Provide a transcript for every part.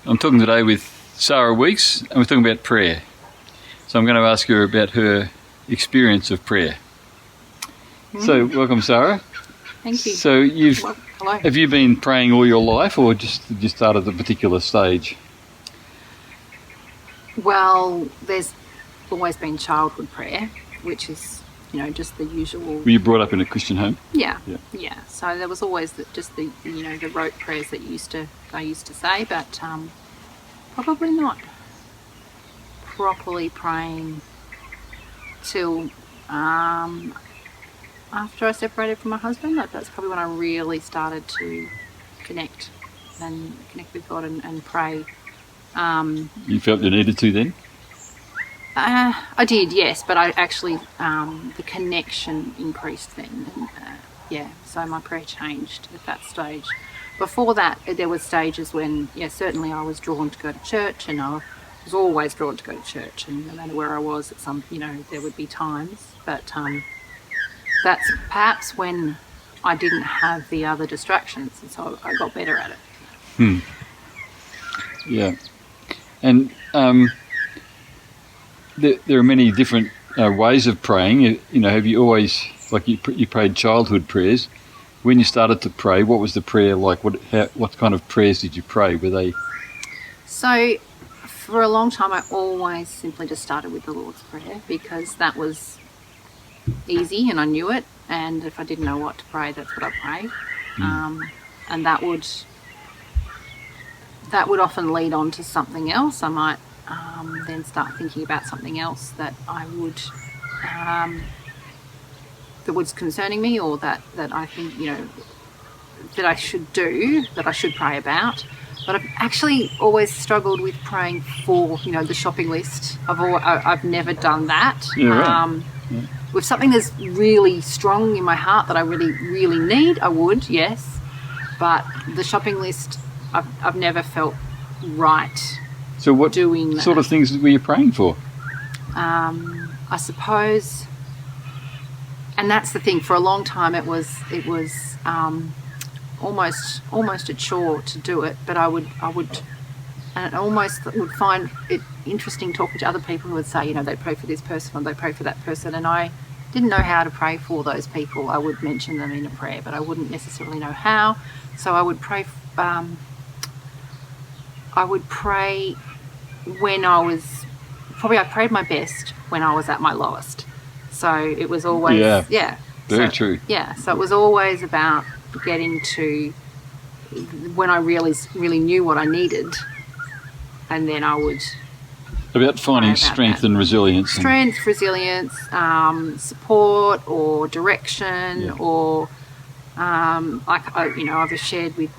I'm talking today with Sarah Weeks, and we're talking about prayer. So I'm going to ask her about her experience of prayer. So welcome, Sarah. Thank you. So Hello. have you been praying all your life, or just started at a particular stage? Well, there's always been childhood prayer, which is, just the usual. Were you brought up in a Christian home? Yeah. So there was always the rote prayers that I used to say, but probably not properly praying till after I separated from my husband. That's probably when I really started to connect with God and pray. You felt you needed to then? I did, yes, but I actually, the connection increased then. And, so my prayer changed at that stage. Before that, there were stages when, certainly I was drawn to go to church, and I was always drawn to go to church, and no matter where I was, at some, there would be times. But that's perhaps when I didn't have the other distractions, and so I got better at it. Yeah. And there are many different ways of praying. Have you always, like you prayed childhood prayers? When you started to pray, what was the prayer like? What kind of prayers did you pray? Were they? So, for a long time, I always simply just started with the Lord's Prayer, because that was easy and I knew it. And if I didn't know what to pray, that's what I prayed. And that would often lead on to something else. I might then start thinking about something else that I would that was concerning me, or that I think that I should do, that I should pray about. But I've actually always struggled with praying for the shopping list. I've never done that. With something that's really strong in my heart that I really, really need, I would, yes. But the shopping list, I've never felt right. So what doing sort of things were you praying for? I suppose, and that's the thing. For a long time, it was almost a chore to do it. But I would, and I almost would find it interesting talking to other people who would say, they pray for this person or they pray for that person, and I didn't know how to pray for those people. I would mention them in a prayer, but I wouldn't necessarily know how. So I would pray. I would pray when I prayed my best when I was at my lowest. So it was always, very true. Yeah, so it was always about getting to when I really knew what I needed, and then I would... About finding strength and resilience. Strength, resilience, support or direction, or... I've shared with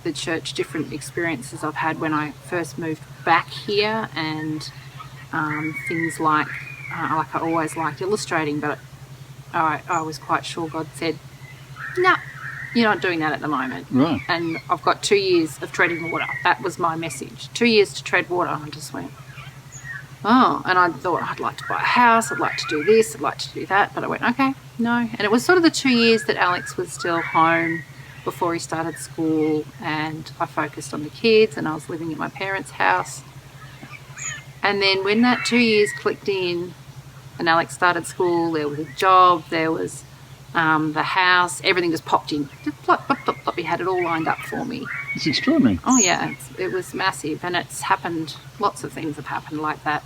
the church different experiences I've had when I first moved back here, and things like I always liked illustrating, but I was quite sure God said, "No, you're not doing that at the moment." Right. And I've got 2 years of treading water. That was my message. 2 years to tread water. I just went, oh, and I thought I'd like to buy a house, I'd like to do this, I'd like to do that, but I went, okay, no. And it was sort of the 2 years that Alex was still home before he started school, and I focused on the kids, and I was living at my parents' house. And then when that 2 years clicked in and Alex started school, there was a job, there was the house, everything just popped in. Just plop, plop, plop, plop. He had it all lined up for me. It's extraordinary. Oh yeah, it was massive, and it's happened, lots of things have happened like that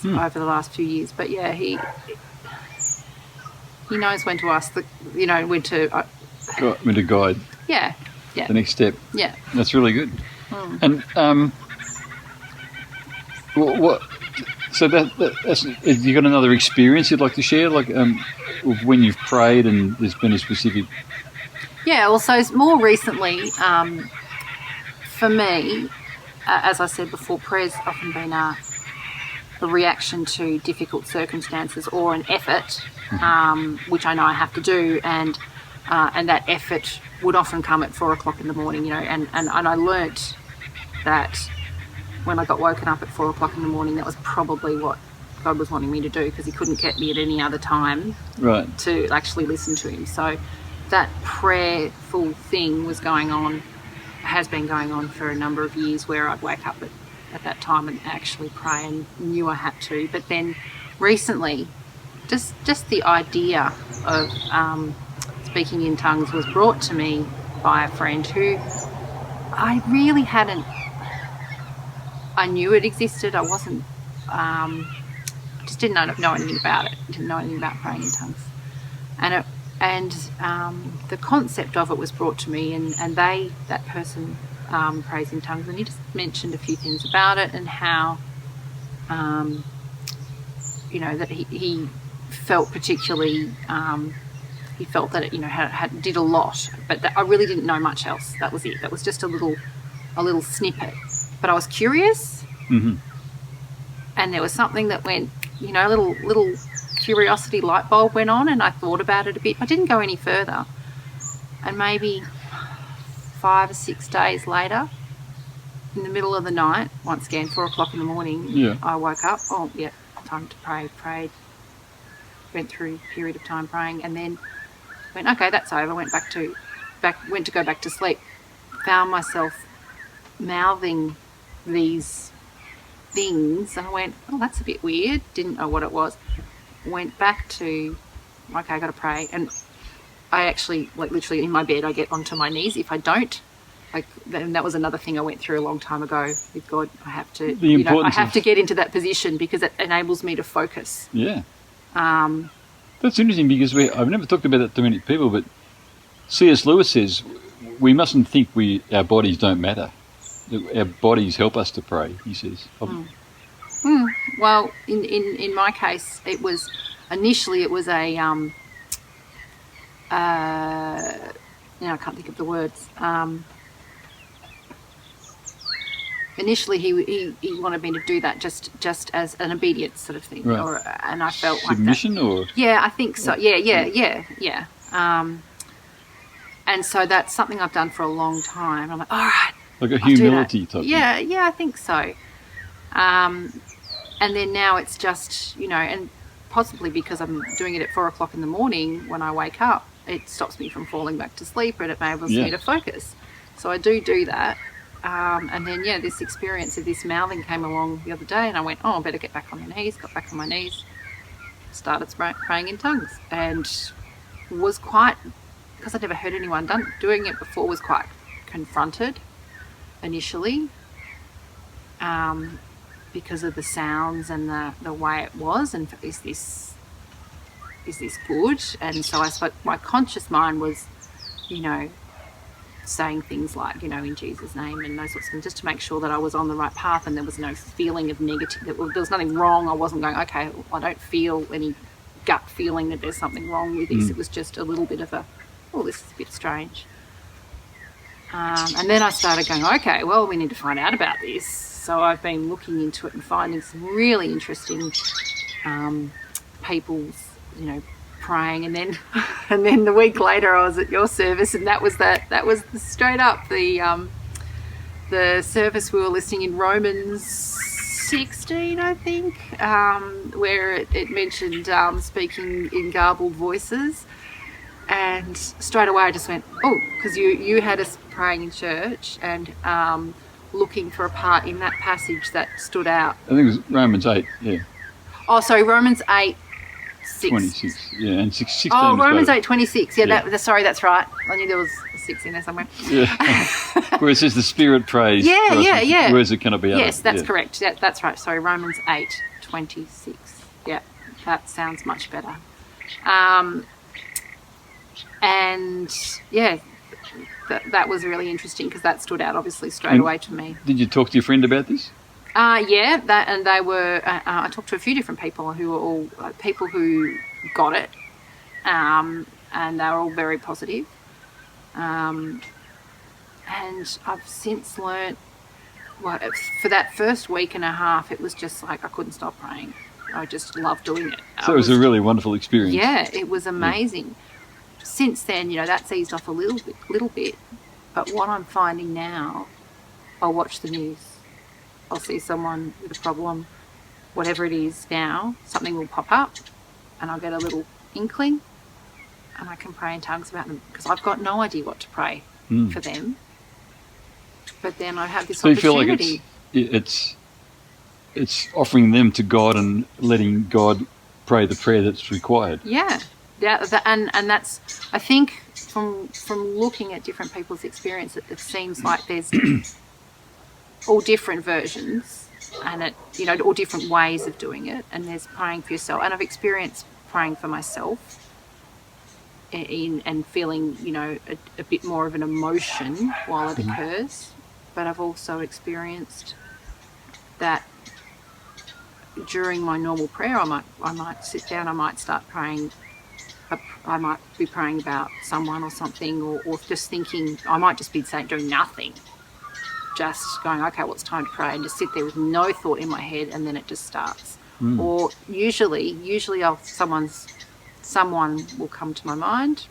over the last few years. But yeah, he knows when to ask when to guide. Yeah. The next step. Yeah. That's really good. And what? So that's, have you got another experience you'd like to share, like of when you've prayed and there's been a specific? Yeah. Well, so more recently, for me, as I said before, prayer's often been a reaction to difficult circumstances or an effort, which I know I have to do, and that effort would often come at 4 o'clock in the morning, and I learnt that when I got woken up at 4 o'clock in the morning, that was probably what God was wanting me to do, because he couldn't get me at any other time to actually listen to him. So that prayerful thing was going on has been going on for a number of years, where I'd wake up at that time and actually pray, and knew I had to. But then recently, just the idea of speaking in tongues was brought to me by a friend who I really hadn't. I knew it existed. I wasn't. Just didn't know anything about it. Didn't know anything about praying in tongues, and the concept of it was brought to me, and that person prays in tongues, and he just mentioned a few things about it, and how that he felt particularly. He felt that it did a lot, but I really didn't know much else. That was it. That was just a little snippet. But I was curious, Mm-hmm. and there was something that went, a little curiosity light bulb went on, and I thought about it a bit. I didn't go any further, and maybe 5 or 6 days later, in the middle of the night, once again 4 o'clock in the morning, Yeah. I woke up. Oh yeah, time to pray. Prayed. Went through a period of time praying, and then went, okay, that's over. Went to go back to sleep. Found myself mouthing these things, and I went, oh, that's a bit weird. Didn't know what it was. Went back to, okay, I got to pray, and I actually, literally in my bed, I get onto my knees. If I don't, then that was another thing I went through a long time ago with God. I have to, I have to get into that position, because it enables me to focus. Yeah. That's interesting, because I've never talked about that to many people, but C.S. Lewis says we mustn't think our bodies don't matter. Our bodies help us to pray, he says. Well, in my case, initially it was a I can't think of the words. Initially, he wanted me to do that just as an obedience sort of thing, right. And I felt submission, like that. or yeah, I think so. Yeah. And so that's something I've done for a long time. I'm like, all right, like a humility type. Yeah, I think so. And then now it's just, and possibly because I'm doing it at 4 o'clock in the morning when I wake up, it stops me from falling back to sleep, and it enables me to focus. So I do that. And then, this experience of this mouthing came along the other day, and I went, oh, I better get back on my knees. Got back on my knees, started praying in tongues, and was quite, because I'd never heard anyone doing it before, was quite confronted initially, because of the sounds and the way it was, and is this good? And so I suppose my conscious mind was, saying things like, in Jesus' name and those sorts of things, just to make sure that I was on the right path, and there was no feeling of negative, there was nothing wrong. I wasn't going, okay, I don't feel any gut feeling that there's something wrong with this. It was just a little bit of this is a bit strange. And then I started going, okay, well, we need to find out about this. So I've been looking into it and finding some really interesting people's, praying, and then the week later I was at your service, and that was straight up the service we were listening in Romans 16, I think, where it mentioned speaking in garbled voices, and straight away I just went, oh, because you had us praying in church, and looking for a part in that passage that stood out. I think it was Romans 8, yeah. Oh, sorry, Romans 8. 26, yeah, and 16. Oh, Romans 8:26. Yeah, sorry, that's right. I knew there was a 6 in there somewhere. Yeah. Where it says the Spirit prays. Yeah. Words that cannot be uttered. Yes, that's correct. Yeah, that's right. Sorry, Romans 8:26. Yeah, that sounds much better. And that was really interesting, because that stood out obviously straight away to me. Did you talk to your friend about this? And they were. I talked to a few different people who were all people who got it, and they were all very positive. And I've since learnt, for that first week and a half, it was just like I couldn't stop praying. I just loved doing it. So it was a really wonderful experience. Yeah, it was amazing. Yeah. Since then, that's eased off a little bit. But what I'm finding now, I'll watch the news. I'll see someone with a problem, whatever it is now, something will pop up, and I'll get a little inkling, and I can pray in tongues about them, because I've got no idea what to pray for them. But then I have this So you feel opportunity. like it's offering them to God and letting God pray the prayer that's required. Yeah, and that's, I think from looking at different people's experience, it seems like there's all different versions, and all different ways of doing it. And there's praying for yourself, and I've experienced praying for myself and feeling a bit more of an emotion while it occurs. But I've also experienced that during my normal prayer, I might sit down, I might start praying. I might be praying about someone or something, or just thinking. I might just be doing nothing, just going, okay, well, it's time to pray, and just sit there with no thought in my head, and then it just starts. Or usually someone will come to my mind,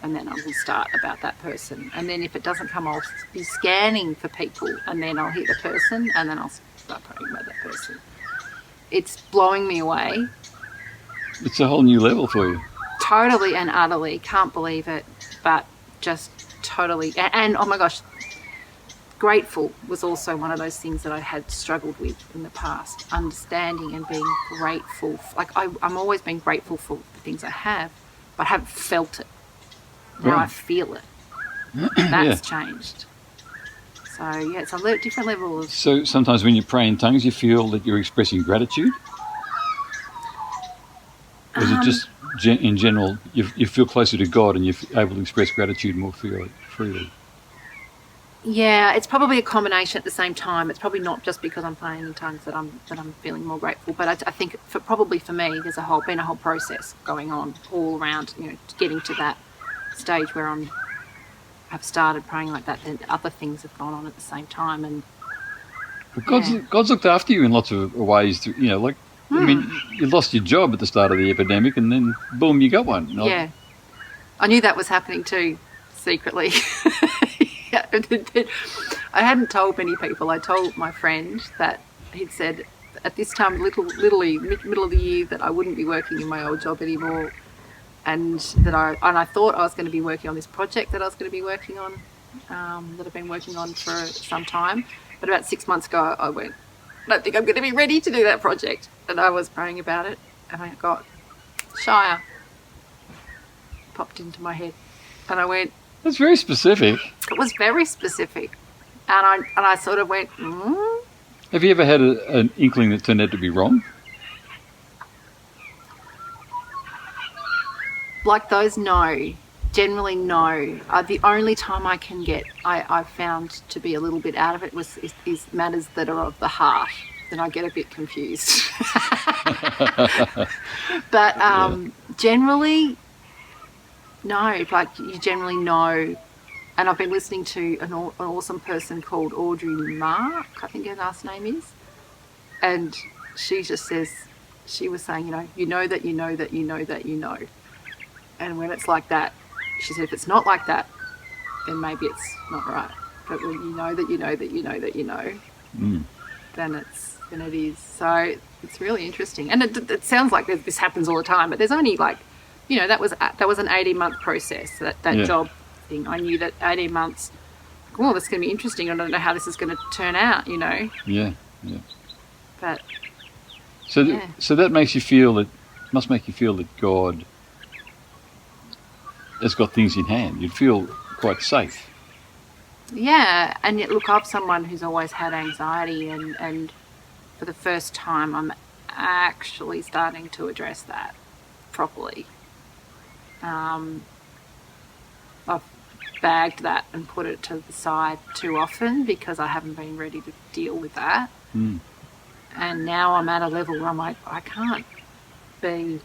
and then I will start about that person. And then if it doesn't come, I'll be scanning for people, and then I'll hit the person, and then I'll start praying about that person. It's blowing me away. It's a whole new level for you. Totally and utterly. Can't believe it, but just totally. And oh my gosh, grateful was also one of those things that I had struggled with in the past. Understanding and being grateful. Like I'm always been grateful for the things I have, but I haven't felt it. Now I feel it. That's changed. So yeah, it's a different level of. So sometimes when you pray in tongues, you feel that you're expressing gratitude? Or is it just in general, you feel closer to God and you're able to express gratitude more freely? Yeah, it's probably a combination at the same time. It's probably not just because I'm praying in tongues that I'm feeling more grateful. But I think probably for me, there's been a whole process going on all around, getting to that stage where I've started praying like that. Then other things have gone on at the same time, and but God's looked after you in lots of ways. I mean, you lost your job at the start of the epidemic, and then boom, you got one. Yeah, I knew that was happening too, secretly. I hadn't told many people. I told my friend that he'd said at this time, literally middle of the year, that I wouldn't be working in my old job anymore, and I thought I was going to be working on this project that I was going to be working on, that I've been working on for some time. But about 6 months ago, I went, I don't think I'm going to be ready to do that project. And I was praying about it, and I got Shire popped into my head, and I went. That's very specific. It was very specific, and I sort of went. Have you ever had an inkling that turned out to be wrong? Like those, no. Generally, no. The only time I can get, I found to be a little bit out of it is matters that are of the heart. Then I get a bit confused. But generally, no. Like you generally know. And I've been listening to an awesome person called Audrey Mark, I think her last name is. And she just says, she was saying, you know that you know that you know that you know. And when it's like that, she said, if it's not like that, then maybe it's not right. But when you know that you know that you know that you know, then it is. So it's really interesting. And it sounds like this happens all the time, but there's only that was an 18-month process, that job thing. I knew that 18 months, well, that's going to be interesting. I don't know how this is going to turn out, Yeah. But so that must make you feel that God has got things in hand. You'd feel quite safe. Yeah, and yet look, I'm someone who's always had anxiety, and for the first time I'm actually starting to address that properly. I've bagged that and put it to the side too often because I haven't been ready to deal with that. And now I'm at a level where I'm like, I can't be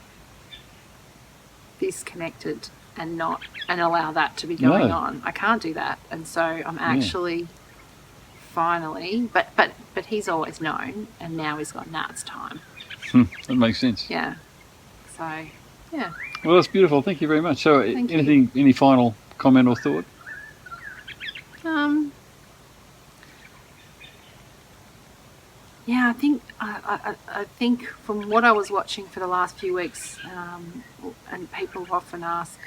disconnected and allow that to be going on. I can't do that. And so I'm actually finally, but he's always known, and now he's gone, it's time. That makes sense. Yeah. So, yeah. Well, that's beautiful. Thank you very much. So any final comment or thought? Yeah, I think from what I was watching for the last few weeks, and people often ask,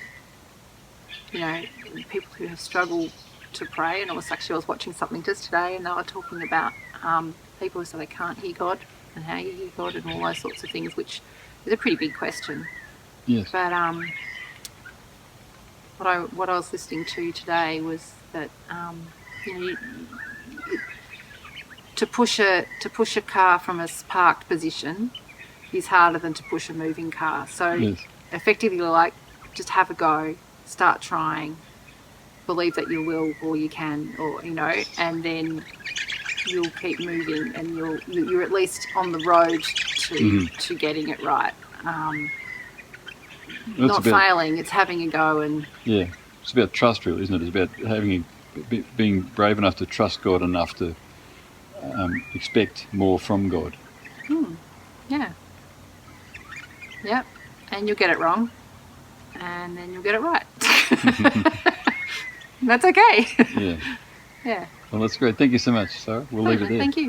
people who have struggled to pray. And I was watching something just today, and they were talking about people who say they can't hear God and how you hear God and all those sorts of things, which is a pretty big question. Yes. But what I was listening to today was that to push a car from a parked position is harder than to push a moving car. So Yes. effectively, like, just have a go, start trying, believe that you will or you can, or and then you'll keep moving, and you're at least on the road to getting it right. Not failing, it's having a go. And yeah, it's about trust, really, isn't it? It's about being brave enough to trust God enough to expect more from God. yeah, yep, and you'll get it wrong, and then you'll get it right. That's okay. Yeah. Yeah. Well, that's great. Thank you so much, Sarah. We'll leave it there. Thank you.